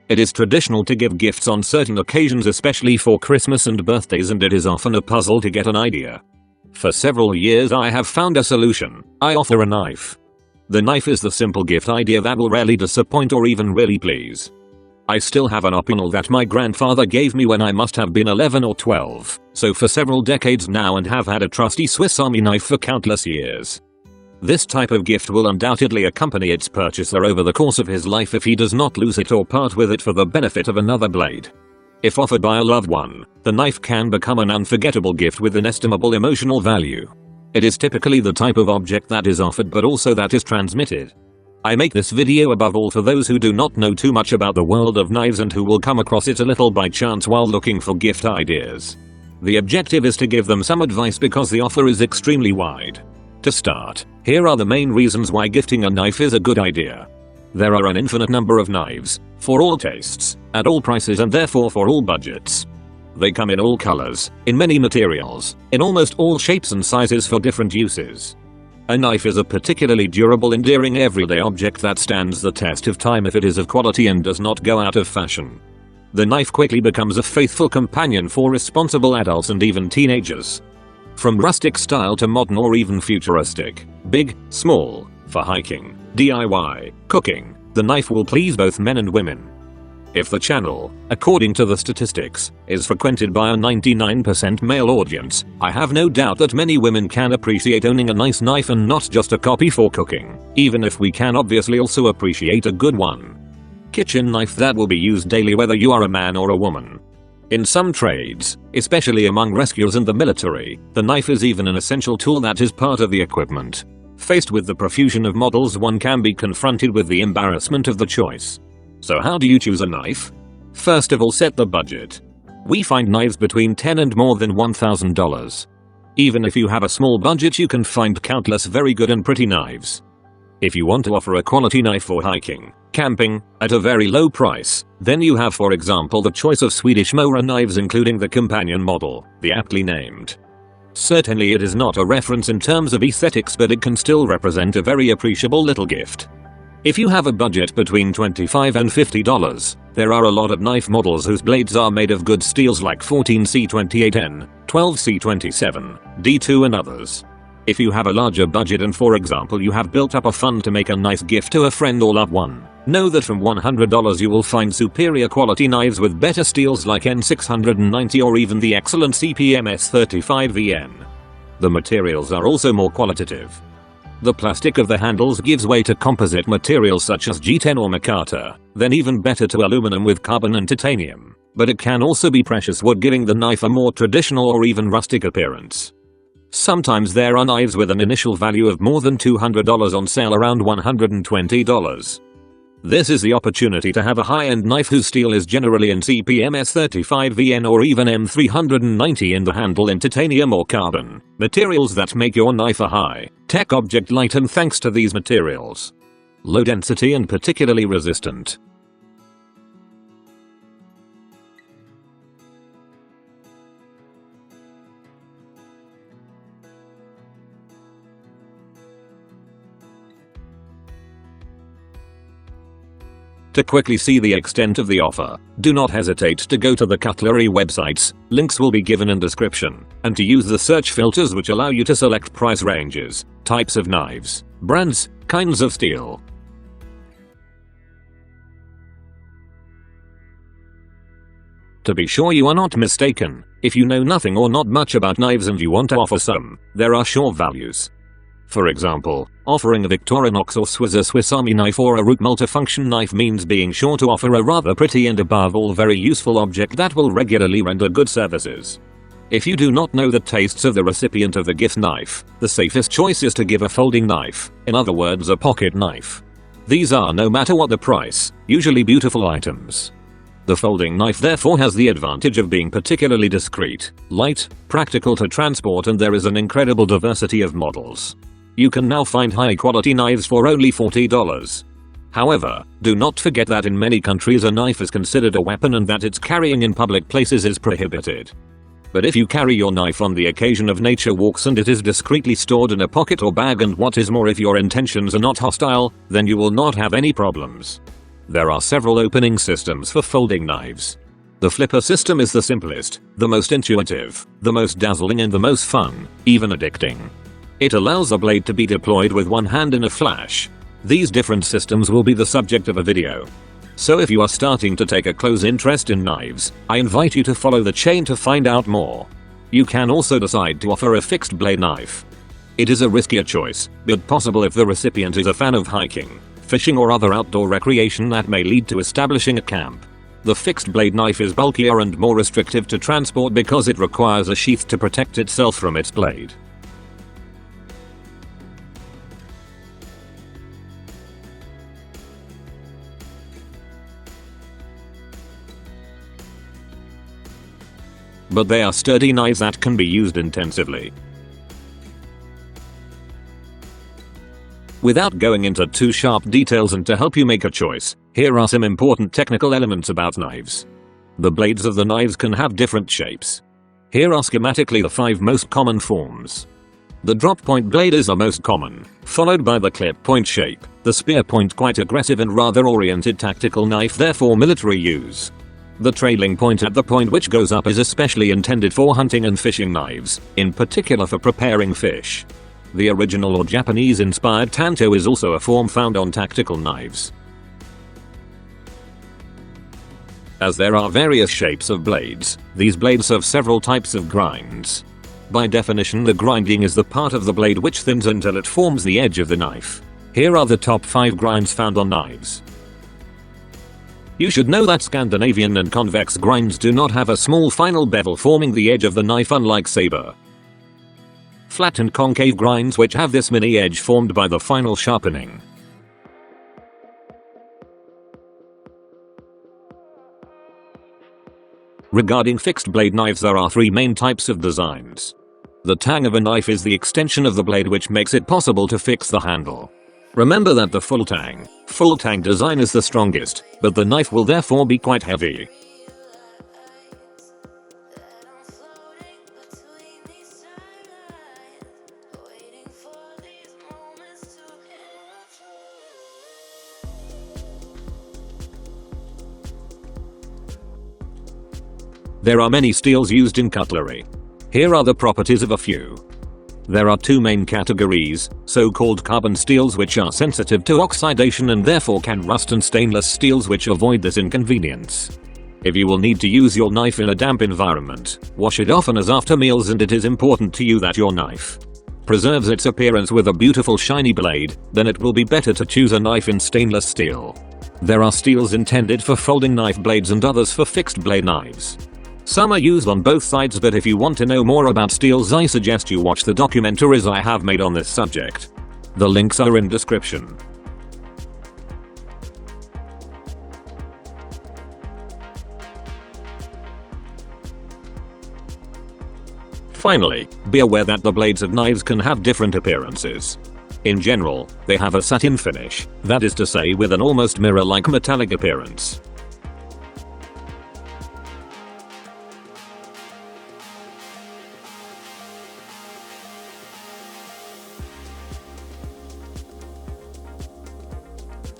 It is traditional to give gifts on certain occasions, especially for Christmas and birthdays, and it is often a puzzle to get an idea. For several years I have found a solution. I offer a knife. The knife is the simple gift idea that will rarely disappoint or even really please. I still have an optional that my grandfather gave me when I must have been 11 or 12, so for several decades now, and have had a trusty Swiss Army knife for countless years. This type of gift will undoubtedly accompany its purchaser over the course of his life if he does not lose it or part with it for the benefit of another blade. If offered by a loved one, the knife can become an unforgettable gift with inestimable emotional value. It is typically the type of object that is offered but also that is transmitted. I make this video above all for those who do not know too much about the world of knives and who will come across it a little by chance while looking for gift ideas. The objective is to give them some advice because the offer is extremely wide. To start, here are the main reasons why gifting a knife is a good idea. There are an infinite number of knives, for all tastes, at all prices, and therefore for all budgets. They come in all colors, in many materials, in almost all shapes and sizes for different uses. A knife is a particularly durable, endearing everyday object that stands the test of time if it is of quality and does not go out of fashion. The knife quickly becomes a faithful companion for responsible adults and even teenagers. From rustic style to modern or even futuristic, big, small, for hiking, DIY, cooking, the knife will please both men and women. If the channel, according to the statistics, is frequented by a 99% male audience, I have no doubt that many women can appreciate owning a nice knife and not just a copy for cooking, even if we can obviously also appreciate a good one. Kitchen knife that will be used daily whether you are a man or a woman. In some trades, especially among rescuers and the military, the knife is even an essential tool that is part of the equipment. Faced with the profusion of models, one can be confronted with the embarrassment of the choice. So how do you choose a knife? First of all, set the budget. We find knives between $10 and more than $1,000. Even if you have a small budget, you can find countless very good and pretty knives. If you want to offer a quality knife for hiking, camping, at a very low price, then you have, for example, the choice of Swedish Mora knives, including the companion model, the aptly named. Certainly it is not a reference in terms of aesthetics, but it can still represent a very appreciable little gift. If you have a budget between $25 and $50, there are a lot of knife models whose blades are made of good steels like 14C28N, 12C27, D2 and others. If you have a larger budget and, for example, you have built up a fund to make a nice gift to a friend or loved one, know that from $100 you will find superior quality knives with better steels like N690 or even the excellent CPMS35VN. The materials are also more qualitative. The plastic of the handles gives way to composite materials such as G10 or micarta, then even better to aluminum with carbon and titanium, but it can also be precious wood, giving the knife a more traditional or even rustic appearance. Sometimes there are knives with an initial value of more than $200 on sale around $120. This is the opportunity to have a high-end knife whose steel is generally in CPMS35VN or even M390 in the handle in titanium or carbon, materials that make your knife a high-tech object light and, thanks to these materials, low density and particularly resistant. To quickly see the extent of the offer, do not hesitate to go to the cutlery websites, links will be given in description, and to use the search filters which allow you to select price ranges, types of knives, brands, kinds of steel. To be sure you are not mistaken, if you know nothing or not much about knives and you want to offer some, there are sure values. For example, offering a Victorinox or Swiss Army knife or a Root multifunction knife means being sure to offer a rather pretty and above all very useful object that will regularly render good services. If you do not know the tastes of the recipient of the gift knife, the safest choice is to give a folding knife, in other words a pocket knife. These are, no matter what the price, usually beautiful items. The folding knife therefore has the advantage of being particularly discreet, light, practical to transport, and there is an incredible diversity of models. You can now find high-quality knives for only $40. However, do not forget that in many countries a knife is considered a weapon and that its carrying in public places is prohibited. But if you carry your knife on the occasion of nature walks and it is discreetly stored in a pocket or bag, and what is more, if your intentions are not hostile, then you will not have any problems. There are several opening systems for folding knives. The flipper system is the simplest, the most intuitive, the most dazzling and the most fun, even addicting. It allows a blade to be deployed with one hand in a flash. These different systems will be the subject of a video. So if you are starting to take a close interest in knives, I invite you to follow the chain to find out more. You can also decide to offer a fixed blade knife. It is a riskier choice, but possible if the recipient is a fan of hiking, fishing or other outdoor recreation that may lead to establishing a camp. The fixed blade knife is bulkier and more restrictive to transport because it requires a sheath to protect itself from its blade. But they are sturdy knives that can be used intensively. Without going into too sharp details and to help you make a choice, here are some important technical elements about knives. The blades of the knives can have different shapes. Here are schematically the 5 most common forms. The drop point blade is the most common, followed by the clip point shape, the spear point, quite aggressive and rather oriented tactical knife, therefore military use. The trailing point at the point which goes up is especially intended for hunting and fishing knives, in particular for preparing fish. The original or Japanese-inspired tanto is also a form found on tactical knives. As there are various shapes of blades, these blades serve several types of grinds. By definition, the grinding is the part of the blade which thins until it forms the edge of the knife. Here are the top 5 grinds found on knives. You should know that Scandinavian and convex grinds do not have a small final bevel forming the edge of the knife, unlike saber. Flat and concave grinds which have this mini edge formed by the final sharpening. Regarding fixed blade knives, there are 3 main types of designs. The tang of a knife is the extension of the blade which makes it possible to fix the handle. Remember that the full tang design is the strongest, but the knife will therefore be quite heavy. There are many steels used in cutlery. Here are the properties of a few. There are 2 main categories, so-called carbon steels which are sensitive to oxidation and therefore can rust, and stainless steels which avoid this inconvenience. If you will need to use your knife in a damp environment, wash it often as after meals, and it is important to you that your knife preserves its appearance with a beautiful shiny blade, then it will be better to choose a knife in stainless steel. There are steels intended for folding knife blades and others for fixed blade knives. Some are used on both sides, but if you want to know more about steels, I suggest you watch the documentaries I have made on this subject. The links are in description. Finally, be aware that the blades of knives can have different appearances. In general, they have a satin finish, that is to say with an almost mirror-like metallic appearance.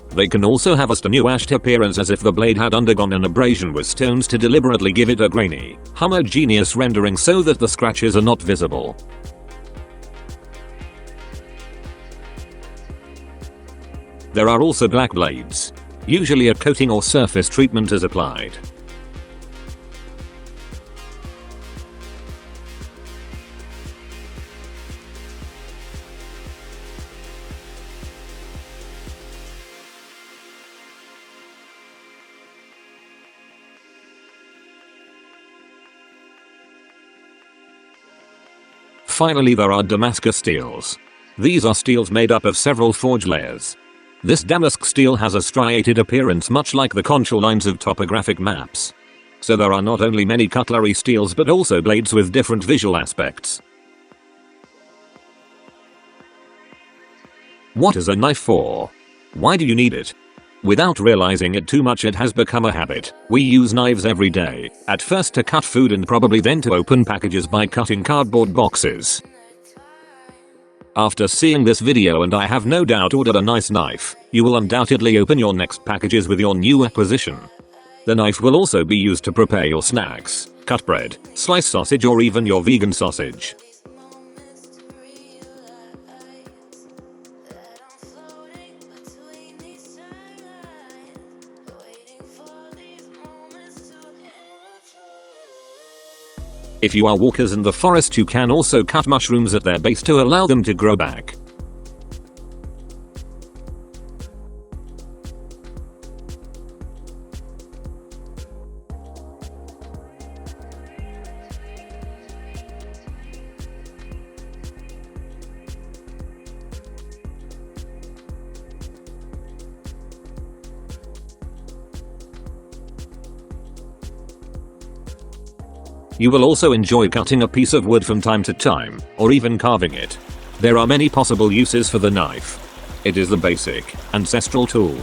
They can also have a tenuous appearance, as if the blade had undergone an abrasion with stones to deliberately give it a grainy, homogeneous rendering so that the scratches are not visible. There are also black blades. Usually a coating or surface treatment is applied. Finally, there are Damascus steels. These are steels made up of several forged layers. This Damascus steel has a striated appearance much like the contour lines of topographic maps. So there are not only many cutlery steels but also blades with different visual aspects. What is a knife for? Why do you need it? Without realizing it too much, it has become a habit. We use knives every day, at first to cut food and probably then to open packages by cutting cardboard boxes. After seeing this video, and I have no doubt ordered a nice knife, you will undoubtedly open your next packages with your new acquisition. The knife will also be used to prepare your snacks, cut bread, slice sausage, or even your vegan sausage. If you are walkers in the forest, you can also cut mushrooms at their base to allow them to grow back. You will also enjoy cutting a piece of wood from time to time, or even carving it. There are many possible uses for the knife. It is the basic, ancestral tool.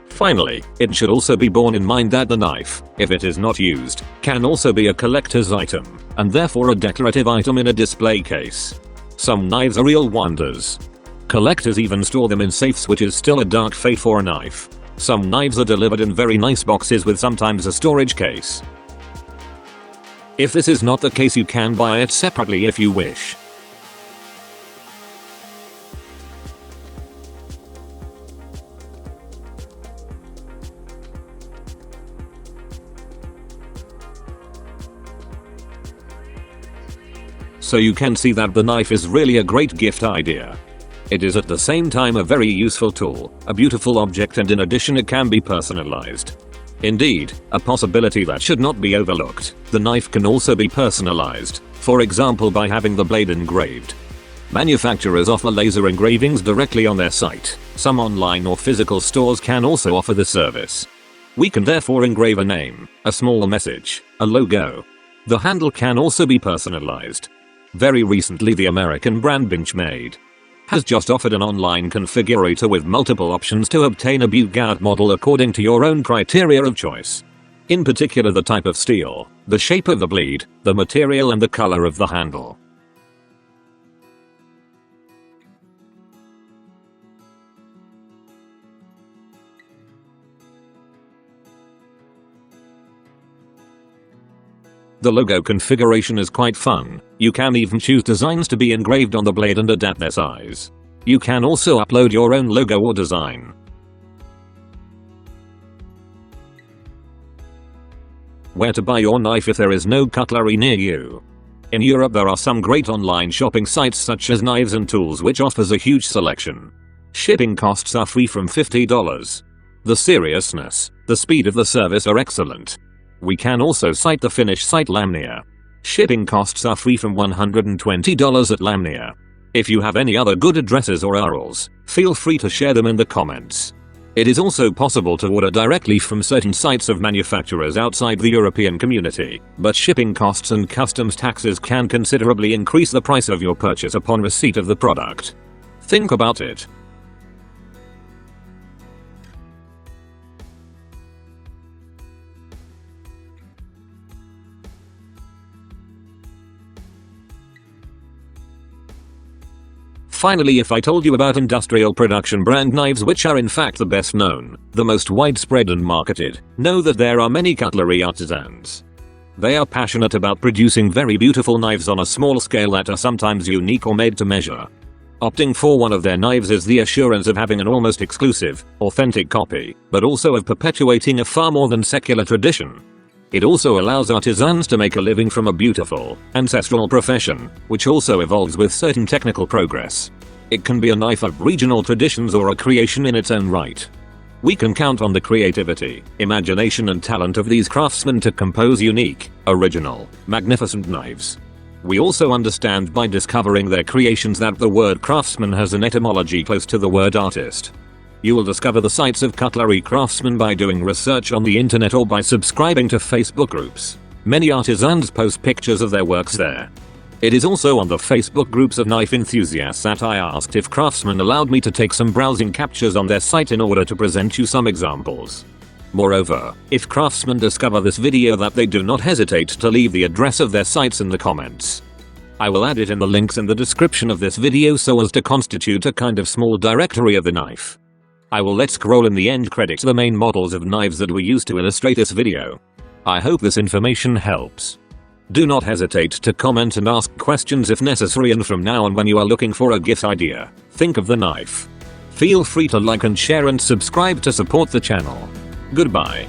Finally, it should also be borne in mind that the knife, if it is not used, can also be a collector's item, and therefore a decorative item in a display case. Some knives are real wonders. Collectors even store them in safes, which is still a dark fate for a knife. Some knives are delivered in very nice boxes with sometimes a storage case. If this is not the case, you can buy it separately if you wish. So you can see that the knife is really a great gift idea. It is at the same time a very useful tool, a beautiful object, and in addition it can be personalized. Indeed, a possibility that should not be overlooked, the knife can also be personalized, for example by having the blade engraved. Manufacturers offer laser engravings directly on their site. Some online or physical stores can also offer the service. We can therefore engrave a name, a small message, a logo. The handle can also be personalized. Very recently, the American brand Benchmade has just offered an online configurator with multiple options to obtain a bug-out model according to your own criteria of choice. In particular, the type of steel, the shape of the blade, the material, and the color of the handle. The logo configuration is quite fun. You can even choose designs to be engraved on the blade and adapt their size. You can also upload your own logo or design. Where to buy your knife if there is no cutlery near you? In Europe, there are some great online shopping sites such as Knives and Tools, which offers a huge selection. Shipping costs are free from $50. The seriousness, the speed of the service are excellent. We can also cite the Finnish site Lamnia. Shipping costs are free from $120 at Lamnia. If you have any other good addresses or URLs, feel free to share them in the comments. It is also possible to order directly from certain sites of manufacturers outside the European community, but shipping costs and customs taxes can considerably increase the price of your purchase upon receipt of the product. Think about it. Finally, if I told you about industrial production brand knives, which are in fact the best known, the most widespread and marketed, know that there are many cutlery artisans. They are passionate about producing very beautiful knives on a small scale that are sometimes unique or made to measure. Opting for one of their knives is the assurance of having an almost exclusive, authentic copy, but also of perpetuating a far more than secular tradition. It also allows artisans to make a living from a beautiful, ancestral profession, which also evolves with certain technical progress. It can be a knife of regional traditions or a creation in its own right. We can count on the creativity, imagination, and talent of these craftsmen to compose unique, original, magnificent knives. We also understand by discovering their creations that the word craftsman has an etymology close to the word artist. You will discover the sites of cutlery craftsmen by doing research on the internet or by subscribing to Facebook groups. Many artisans post pictures of their works there. It is also on the Facebook groups of knife enthusiasts that I asked if craftsmen allowed me to take some browsing captures on their site in order to present you some examples. Moreover, if craftsmen discover this video they do not hesitate to leave the address of their sites in the comments. I will add it in the links in the description of this video so as to constitute a kind of small directory of the knife. I will let scroll in the end credits the main models of knives that were used to illustrate this video. I hope this information helps. Do not hesitate to comment and ask questions if necessary, and from now on when you are looking for a gift idea, think of the knife. Feel free to like and share and subscribe to support the channel. Goodbye.